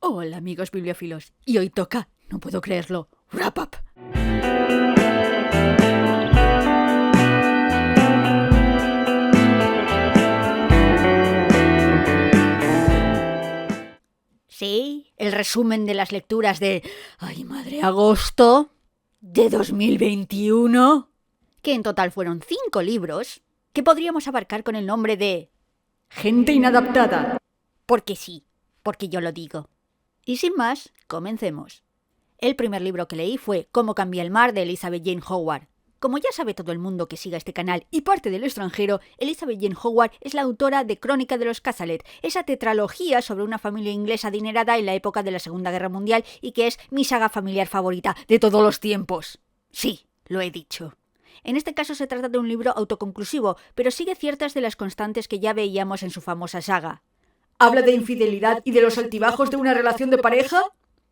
Hola amigos bibliófilos, y hoy toca, no puedo creerlo, Wrap Up. Sí, el resumen de las lecturas de, ¡ay madre, agosto! De 2021, que en total fueron 5 libros, que podríamos abarcar con el nombre de Gente Inadaptada. Porque sí, porque yo lo digo. Y sin más, comencemos. El primer libro que leí fue Cómo cambia el mar de Elizabeth Jane Howard. Como ya sabe todo el mundo que siga este canal y parte del extranjero, Elizabeth Jane Howard es la autora de Crónica de los Cazalet, esa tetralogía sobre una familia inglesa adinerada en la época de la Segunda Guerra Mundial y que es mi saga familiar favorita de todos los tiempos. Sí, lo he dicho. En este caso se trata de un libro autoconclusivo, pero sigue ciertas de las constantes que ya veíamos en su famosa saga. ¿Habla de infidelidad y de los altibajos de una relación de pareja?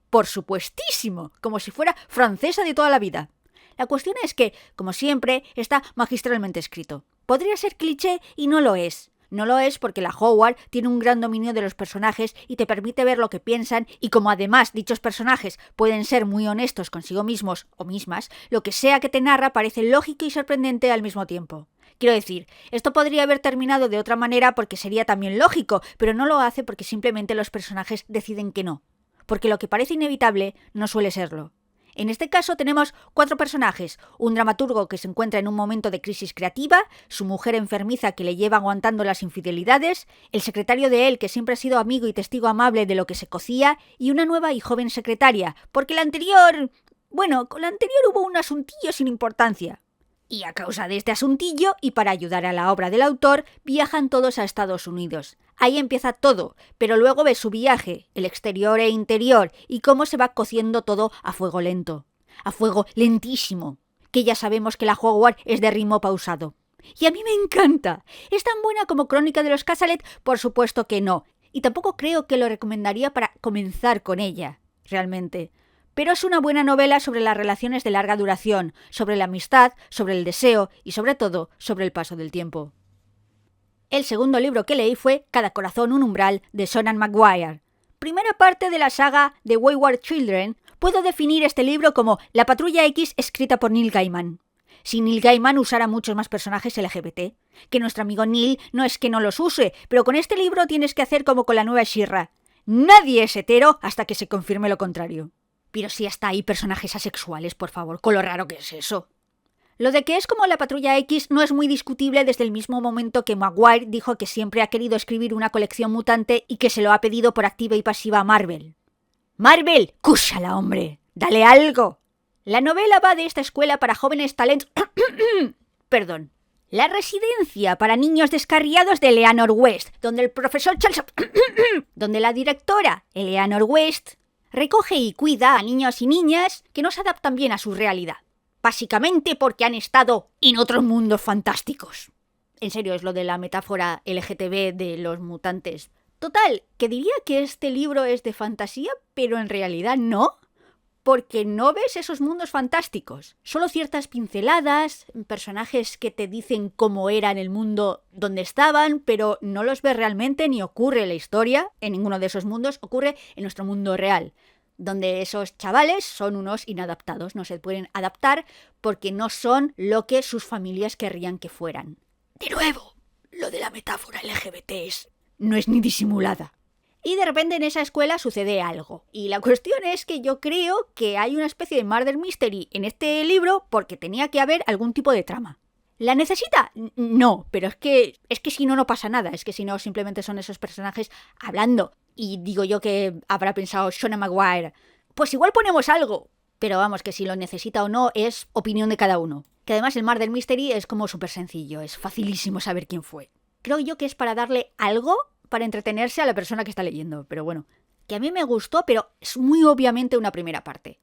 Por supuestísimo, como si fuera francesa de toda la vida. La cuestión es que, como siempre, está magistralmente escrito. Podría ser cliché y no lo es. No lo es porque la Howard tiene un gran dominio de los personajes y te permite ver lo que piensan, y como además dichos personajes pueden ser muy honestos consigo mismos o mismas, lo que sea que te narra parece lógico y sorprendente al mismo tiempo. Quiero decir, esto podría haber terminado de otra manera porque sería también lógico, pero no lo hace porque simplemente los personajes deciden que no. Porque lo que parece inevitable no suele serlo. En este caso tenemos 4 personajes, un dramaturgo que se encuentra en un momento de crisis creativa, su mujer enfermiza que le lleva aguantando las infidelidades, el secretario de él que siempre ha sido amigo y testigo amable de lo que se cocía, y una nueva y joven secretaria, porque la anterior... Bueno, con la anterior hubo un asuntillo sin importancia. Y a causa de este asuntillo, y para ayudar a la obra del autor, viajan todos a Estados Unidos. Ahí empieza todo, pero luego ves su viaje, el exterior e interior, y cómo se va cociendo todo a fuego lento. A fuego lentísimo. Que ya sabemos que la Howard es de ritmo pausado. Y a mí me encanta. ¿Es tan buena como Crónica de los Cazalet? Por supuesto que no. Y tampoco creo que lo recomendaría para comenzar con ella, realmente. Pero es una buena novela sobre las relaciones de larga duración, sobre la amistad, sobre el deseo y sobre todo sobre el paso del tiempo. El segundo libro que leí fue Cada corazón un umbral de Seanan McGuire. Primera parte de la saga de Wayward Children, puedo definir este libro como La Patrulla X escrita por Neil Gaiman. Si Neil Gaiman usara muchos más personajes LGBT, que nuestro amigo Neil no es que no los use, pero con este libro tienes que hacer como con la nueva She-Ra. Nadie es hetero hasta que se confirme lo contrario. Pero si hasta hay personajes asexuales, por favor, con lo raro que es eso. Lo de que es como la Patrulla X no es muy discutible desde el mismo momento que Maguire dijo que siempre ha querido escribir una colección mutante y que se lo ha pedido por activa y pasiva a Marvel. ¡Marvel! ¡Cúshala, hombre! ¡Dale algo! La novela va de esta escuela para jóvenes talentos... Perdón. La residencia para niños descarriados de Eleanor West, donde el profesor Charles... donde la directora, Eleanor West... recoge y cuida a niños y niñas que no se adaptan bien a su realidad. Básicamente porque han estado en otros mundos fantásticos. En serio, es lo de la metáfora LGTB de los mutantes. Total, que diría que este libro es de fantasía, pero en realidad no. Porque no ves esos mundos fantásticos. Solo ciertas pinceladas, personajes que te dicen cómo era en el mundo donde estaban, pero no los ves realmente ni ocurre la historia en ninguno de esos mundos, ocurre en nuestro mundo real, donde esos chavales son unos inadaptados, no se pueden adaptar porque no son lo que sus familias querrían que fueran. De nuevo, lo de la metáfora LGBT no es ni disimulada. Y de repente en esa escuela sucede algo. Y la cuestión es que yo creo que hay una especie de murder mystery en este libro porque tenía que haber algún tipo de trama. ¿La necesita? No, pero es que si no, no pasa nada. Es que si no, simplemente son esos personajes hablando. Y digo yo que habrá pensado Seanan McGuire, pues igual ponemos algo. Pero vamos, que si lo necesita o no es opinión de cada uno. Que además el murder mystery es como súper sencillo, es facilísimo saber quién fue. Creo yo que es para darle algo para entretenerse a la persona que está leyendo, pero bueno, que a mí me gustó, pero es muy obviamente una primera parte.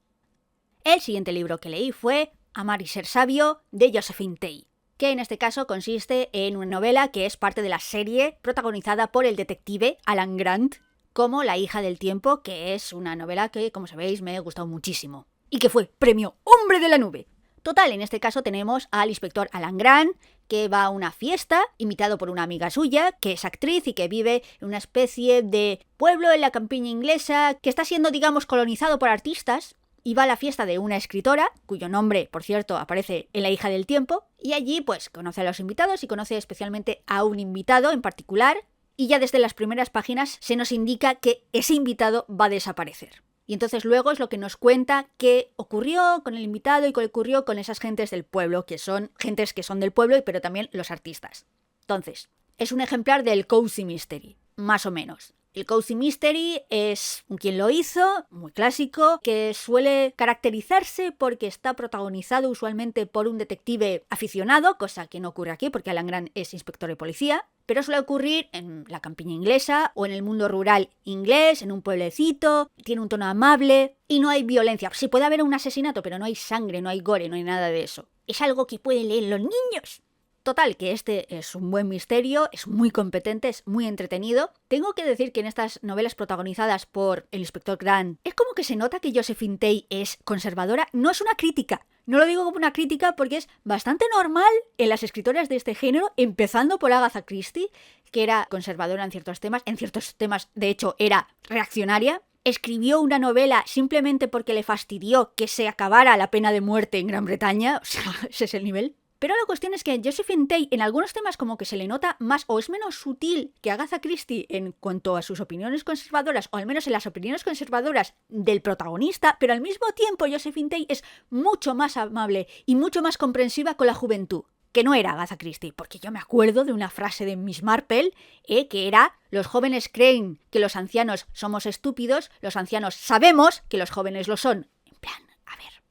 El siguiente libro que leí fue Amar y ser sabio, de Josephine Tey, que en este caso consiste en una novela que es parte de la serie protagonizada por el detective Alan Grant, como La hija del tiempo, que es una novela que, como sabéis, me ha gustado muchísimo, y que fue premio Hombre de la Nube. Total, en este caso tenemos al inspector Alan Grant, que va a una fiesta, invitado por una amiga suya, que es actriz y que vive en una especie de pueblo en la campiña inglesa, que está siendo, digamos, colonizado por artistas, y va a la fiesta de una escritora, cuyo nombre, por cierto, aparece en La hija del tiempo, y allí, pues, conoce a los invitados y conoce especialmente a un invitado en particular, y ya desde las primeras páginas se nos indica que ese invitado va a desaparecer. Y entonces luego es lo que nos cuenta qué ocurrió con el invitado y qué ocurrió con esas gentes del pueblo, que son gentes que son del pueblo, pero también los artistas. Entonces, es un ejemplar del Cozy Mystery, más o menos. El Cozy Mystery es un quien lo hizo, muy clásico, que suele caracterizarse porque está protagonizado usualmente por un detective aficionado, cosa que no ocurre aquí porque Alan Grant es inspector de policía, pero suele ocurrir en la campiña inglesa o en el mundo rural inglés, en un pueblecito, tiene un tono amable y no hay violencia. Sí puede haber un asesinato, pero no hay sangre, no hay gore, no hay nada de eso. Es algo que pueden leer los niños. Total, que este es un buen misterio, es muy competente, es muy entretenido. Tengo que decir que en estas novelas protagonizadas por el inspector Grant, es como que se nota que Josephine Tey es conservadora. No es una crítica, no lo digo como una crítica porque es bastante normal en las escritoras de este género, empezando por Agatha Christie, que era conservadora en ciertos temas de hecho era reaccionaria. Escribió una novela simplemente porque le fastidió que se acabara la pena de muerte en Gran Bretaña, o sea, ese es el nivel. Pero la cuestión es que Josephine Tey en algunos temas como que se le nota más o es menos sutil que Agatha Christie en cuanto a sus opiniones conservadoras, o al menos en las opiniones conservadoras del protagonista, pero al mismo tiempo Josephine Tey es mucho más amable y mucho más comprensiva con la juventud, que no era Agatha Christie, porque yo me acuerdo de una frase de Miss Marple, que era: los jóvenes creen que los ancianos somos estúpidos, los ancianos sabemos que los jóvenes lo son. En plan, a ver.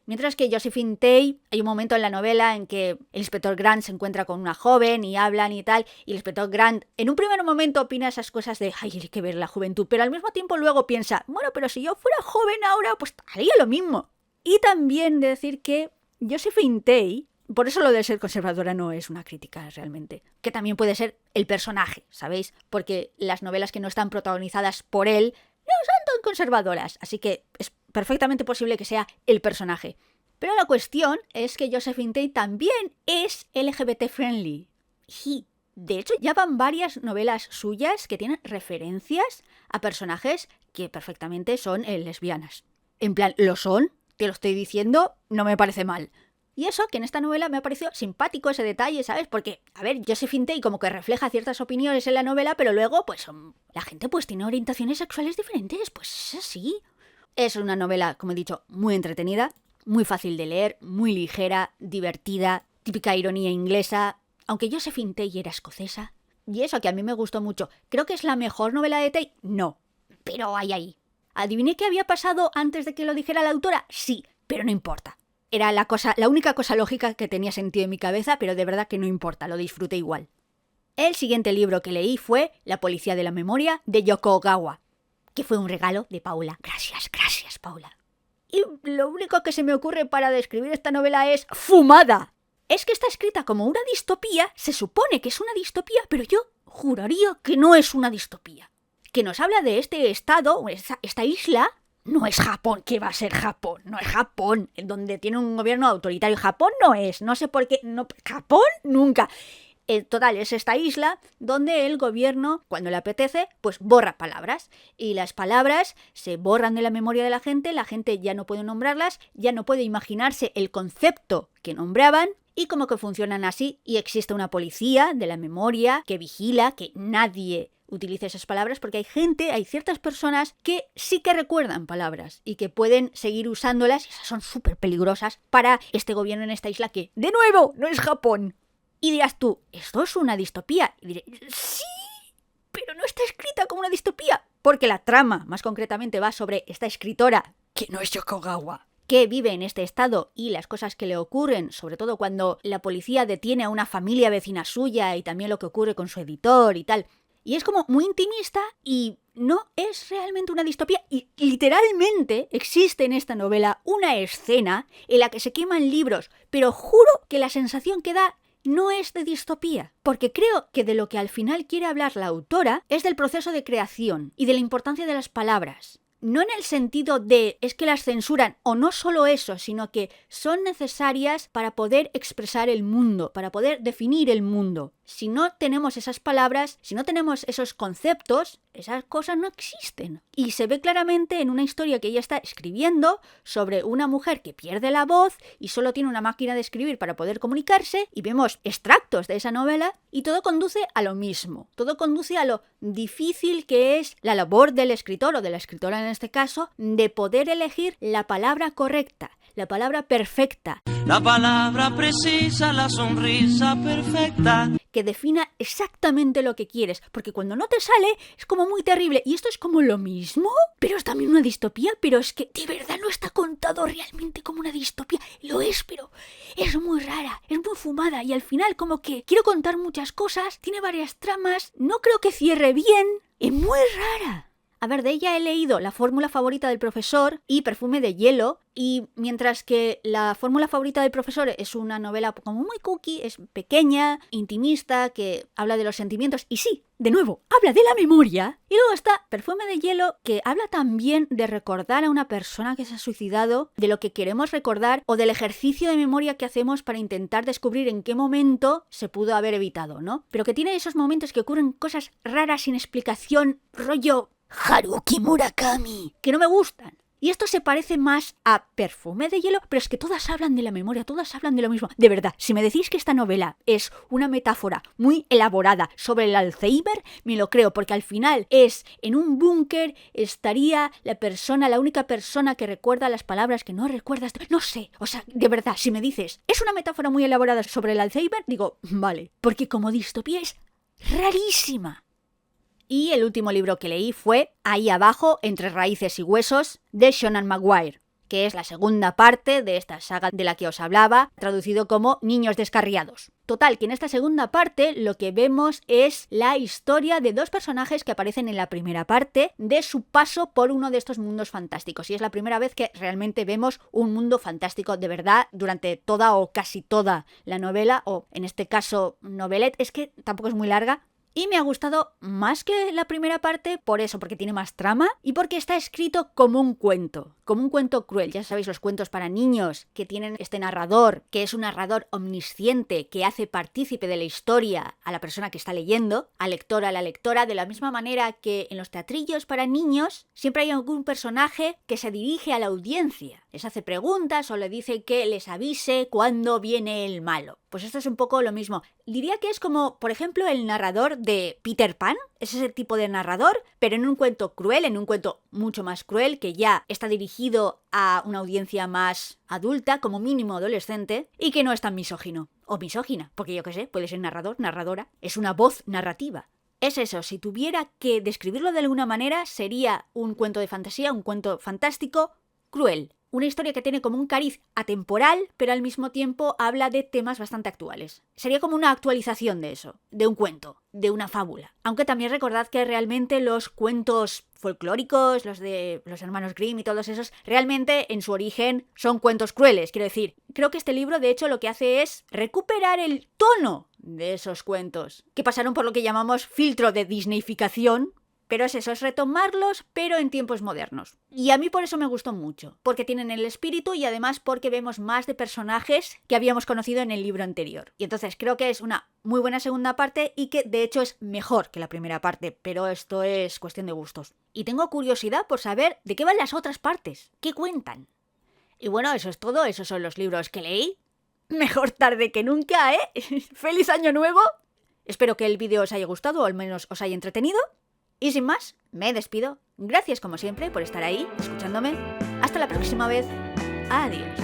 Mientras que Josephine Tey, hay un momento en la novela en que el inspector Grant se encuentra con una joven y hablan y tal, y el inspector Grant en un primer momento opina esas cosas de ay, hay que ver la juventud, pero al mismo tiempo luego piensa, bueno, pero si yo fuera joven ahora, pues haría lo mismo. Y también decir que Josephine Tey, por eso lo de ser conservadora no es una crítica realmente, que también puede ser el personaje, ¿sabéis? Porque las novelas que no están protagonizadas por él no son tan conservadoras, así que es perfectamente posible que sea el personaje. Pero la cuestión es que Josephine Tey también es LGBT friendly. Y, de hecho, ya van varias novelas suyas que tienen referencias a personajes que perfectamente son lesbianas. En plan, ¿lo son? Te lo estoy diciendo, no me parece mal. Y eso, que en esta novela me ha parecido simpático ese detalle, ¿sabes? Porque, a ver, Josephine Tey como que refleja ciertas opiniones en la novela, pero luego, pues, la gente pues tiene orientaciones sexuales diferentes, pues es así. Es una novela, como he dicho, muy entretenida, muy fácil de leer, muy ligera, divertida, típica ironía inglesa, aunque Josephine Tey era escocesa. Y eso que a mí me gustó mucho. ¿Creo que es la mejor novela de Tey? No. Pero ahí. ¿Adiviné qué había pasado antes de que lo dijera la autora? Sí, pero no importa. Era la única cosa lógica que tenía sentido en mi cabeza, pero de verdad que no importa, lo disfruté igual. El siguiente libro que leí fue La policía de la memoria, de Yoko Ogawa, que fue un regalo de Paula. Gracias, Paula. Y lo único que se me ocurre para describir esta novela es ¡fumada! Es que está escrita como una distopía, se supone que es una distopía, pero yo juraría que no es una distopía. Que nos habla de este estado, esta isla. No es Japón, ¿qué va a ser Japón? No es Japón, donde tiene un gobierno autoritario. Japón no es, no sé por qué, no, Japón nunca. Total, es esta isla donde el gobierno, cuando le apetece, pues borra palabras. Y las palabras se borran de la memoria de la gente ya no puede nombrarlas, ya no puede imaginarse el concepto que nombraban, y como que funcionan así, y existe una policía de la memoria que vigila que nadie utilice esas palabras, porque hay ciertas personas que sí que recuerdan palabras y que pueden seguir usándolas, y esas son súper peligrosas para este gobierno en esta isla que, de nuevo, no es Japón. Y dirás tú, ¿esto es una distopía? Y diré, sí, pero no está escrita como una distopía, porque la trama, más concretamente, va sobre esta escritora, que no es Yoko Ogawa, que vive en este estado y las cosas que le ocurren, sobre todo cuando la policía detiene a una familia vecina suya y también lo que ocurre con su editor y tal. Y es como muy intimista y no es realmente una distopía. Y literalmente existe en esta novela una escena en la que se queman libros, pero juro que la sensación que da no es de distopía, porque creo que de lo que al final quiere hablar la autora es del proceso de creación y de la importancia de las palabras. no en el sentido de es que las censuran, o no solo eso, sino que son necesarias para poder expresar el mundo, para poder definir el mundo. Si no tenemos esas palabras, si no tenemos esos conceptos, esas cosas no existen. Y se ve claramente en una historia que ella está escribiendo sobre una mujer que pierde la voz y solo tiene una máquina de escribir para poder comunicarse, y vemos extractos de esa novela y todo conduce a lo mismo. Todo conduce a lo difícil que es la labor del escritor o de la escritora en este caso de poder elegir la palabra correcta, la palabra perfecta. La palabra precisa, la sonrisa perfecta. Que defina exactamente lo que quieres, porque cuando no te sale es como muy terrible. Y esto es como lo mismo, pero es también una distopía, pero es que de verdad no está contado realmente como una distopía. Lo es, pero es muy rara, es muy fumada y al final como que quiero contar muchas cosas, tiene varias tramas, no creo que cierre bien, es muy rara. A ver, de ella he leído La fórmula favorita del profesor y Perfume de hielo, y mientras que La fórmula favorita del profesor es una novela como muy cookie, es pequeña, intimista, que habla de los sentimientos, y sí, de nuevo, habla de la memoria. Y luego está Perfume de hielo, que habla también de recordar a una persona que se ha suicidado, de lo que queremos recordar o del ejercicio de memoria que hacemos para intentar descubrir en qué momento se pudo haber evitado, ¿no? Pero que tiene esos momentos que ocurren cosas raras sin explicación, rollo Haruki Murakami, que no me gustan. Y esto se parece más a Perfume de hielo, pero es que todas hablan de la memoria, todas hablan de lo mismo. De verdad, si me decís que esta novela es una metáfora muy elaborada sobre el Alzheimer, me lo creo, porque al final es en un búnker estaría la única persona que recuerda las palabras que no recuerdas. No sé, o sea, de verdad, si me dices, es una metáfora muy elaborada sobre el Alzheimer, digo, vale, porque como distopía es rarísima. Y el último libro que leí fue Ahí abajo, entre raíces y huesos, de Seanan McGuire, que es la segunda parte de esta saga de la que os hablaba, traducido como Niños descarriados. Total, que en esta segunda parte lo que vemos es la historia de dos personajes que aparecen en la primera parte de su paso por uno de estos mundos fantásticos. Y es la primera vez que realmente vemos un mundo fantástico de verdad durante toda o casi toda la novela, o en este caso novelette, es que tampoco es muy larga. Y me ha gustado más que la primera parte por eso, porque tiene más trama y porque está escrito como un cuento cruel. Ya sabéis, los cuentos para niños que tienen este narrador, que es un narrador omnisciente, que hace partícipe de la historia a la persona que está leyendo, al lector, a la lectora, de la misma manera que en los teatrillos para niños siempre hay algún personaje que se dirige a la audiencia. Les hace preguntas o le dice que les avise cuando viene el malo. Pues esto es un poco lo mismo. Diría que es como, por ejemplo, el narrador de Peter Pan. Es ese tipo de narrador, pero en un cuento cruel, en un cuento mucho más cruel, que ya está dirigido a una audiencia más adulta, como mínimo adolescente, y que no es tan misógino. O misógina, porque yo qué sé, puede ser narrador, narradora. Es una voz narrativa. Es eso, si tuviera que describirlo de alguna manera, sería un cuento de fantasía, un cuento fantástico, cruel. Una historia que tiene como un cariz atemporal, pero al mismo tiempo habla de temas bastante actuales. Sería como una actualización de eso, de un cuento, de una fábula. Aunque también recordad que realmente los cuentos folclóricos, los de los hermanos Grimm y todos esos, realmente en su origen son cuentos crueles. Quiero decir, creo que este libro de hecho lo que hace es recuperar el tono de esos cuentos, que pasaron por lo que llamamos filtro de disneyficación. Pero es eso, es retomarlos, pero en tiempos modernos. Y a mí por eso me gustó mucho, porque tienen el espíritu y además porque vemos más de personajes que habíamos conocido en el libro anterior. Y entonces creo que es una muy buena segunda parte y que de hecho es mejor que la primera parte, pero esto es cuestión de gustos. Y tengo curiosidad por saber de qué van las otras partes, qué cuentan. Y bueno, eso es todo, esos son los libros que leí. Mejor tarde que nunca, ¿eh? ¡Feliz año nuevo! Espero que el vídeo os haya gustado o al menos os haya entretenido. Y sin más, me despido. Gracias como siempre por estar ahí, escuchándome. Hasta la próxima vez. Adiós.